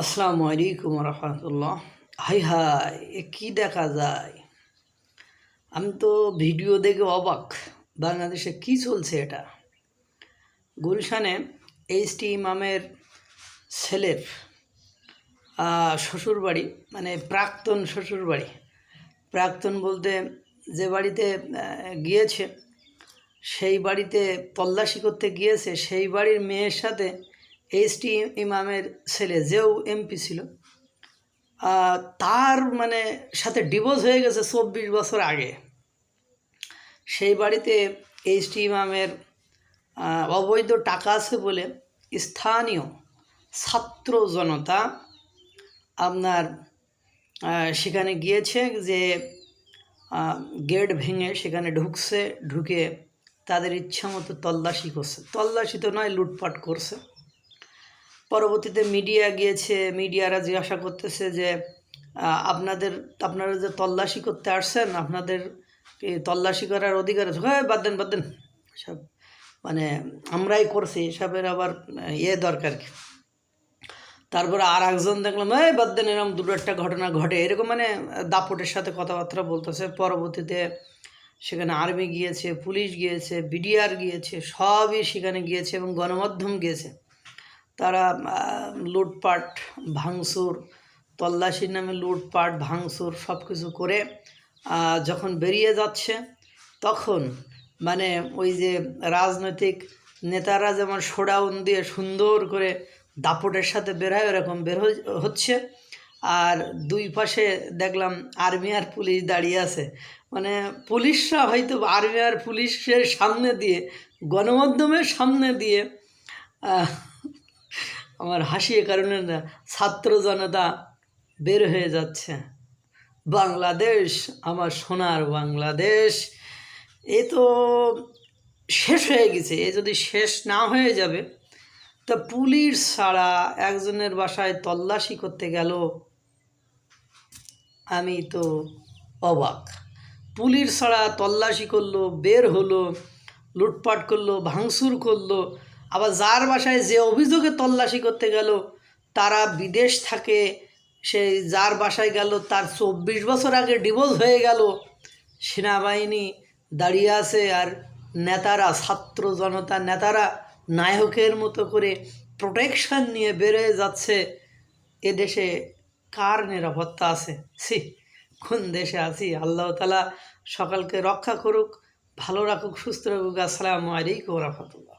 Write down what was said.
আসসালামু আলাইকুম রহমতুল্লাহ। High high, এ কী দেখা যায়? আমি তো ভিডিও দেখে অবাক। বাংলাদেশে কি চলছে এটা? গুলশানে এইচটি ইমামের ছেলের শ্বশুরবাড়ি, মানে প্রাক্তন শ্বশুরবাড়ি, প্রাক্তন বলতে যে বাড়িতে গিয়েছে সেই বাড়িতে তল্লাশি করতে গিয়েছে, সেই বাড়ির মেয়ের সাথে এইচটি ইমামের ছেলে, যেও এমপি ছিল, তার মানে সাথে ডিভোর্স হয়ে গেছে 24 বছর আগে। সেই বাড়িতে এইচটি ইমামের অবৈধ টাকা আছে বলে স্থানীয় ছাত্র জনতা আপনার সেখানে গিয়েছে, যে গেট ভেঙে সেখানে ঢুকে তাদের ইচ্ছা মতো তল্লাশি করছে। তল্লাশি তো নয়, লুটপাট করছে। পরবর্তীতে মিডিয়া গিয়েছে, মিডিয়ারা জিজ্ঞাসা করতেছে যে আপনারা যে তল্লাশি করতে আসছেন, আপনাদের তল্লাশি করার অধিকার আছে? হ্যাঁ, বাদ দেন সব, মানে আমরাই করছি, এসবের আবার দরকার কি? তারপরে আর একজন দেখলাম, বাদ দেন, এরকম দুটো একটা ঘটনা ঘটে, এরকম মানে দাপটের সাথে কথাবার্তা বলতেছে। পরবর্তীতে সেখানে আর্মি গিয়েছে, পুলিশ গিয়েছে, বিডিআর গিয়েছে, সবই সেখানে গিয়েছে এবং গণমাধ্যম গিয়েছে। তারা লুটপাট ভাঙচুর, তল্লাশির নামে লুটপাট ভাঙচুর সব কিছু করে যখন বেরিয়ে যাচ্ছে, তখন মানে ওই যে রাজনৈতিক নেতারা যেমন শোডাউন দিয়ে সুন্দর করে দাপটের সাথে বের হয়, এরকম বের হচ্ছে। আর দুই পাশে দেখলাম আর্মি আর পুলিশ দাঁড়িয়ে আছে। মানে পুলিশরা হয়তো আর্মি আর পুলিশের সামনে দিয়ে, গণমাধ্যমের সামনে দিয়ে আমার হাসি এ কারণে না, ছাত্র জনতা বের হয়ে যাচ্ছে। বাংলাদেশ, আমার সোনার বাংলাদেশ, এ তো শেষ হয়ে গেছে। এ যদি শেষ না হয়ে যাবে, তা পুলিশ ছাড়া একজনের বাসায় তল্লাশি করতে গেল, আমি তো অবাক। পুলিশ ছাড়া তল্লাশি করলো, বের হলো, লুটপাট করলো, ভাঙচুর করলো। আবার যার বাসায় যে অভিযোগে তল্লাশি করতে গেল তারা বিদেশ থাকে, সেই যার বাসায় গেল তার 24 বছর আগে ডিভোর্স হয়ে গেল। সেনাবাহিনী দাঁড়িয়ে আছে, আর নেতারা, ছাত্র জনতা নেতারা নায়কের মতো করে প্রোটেকশন নিয়ে বেরোয় যাচ্ছে। এ দেশে কার নিরাপত্তা আছে? কোন দেশে আছি? আল্লাহ তাআলা সকলকে রক্ষা করুক, ভালো রাখুক, সুস্থ রাখুক। আসসালামু আলাইকুম ওয়া রাহমাতুল্লাহ।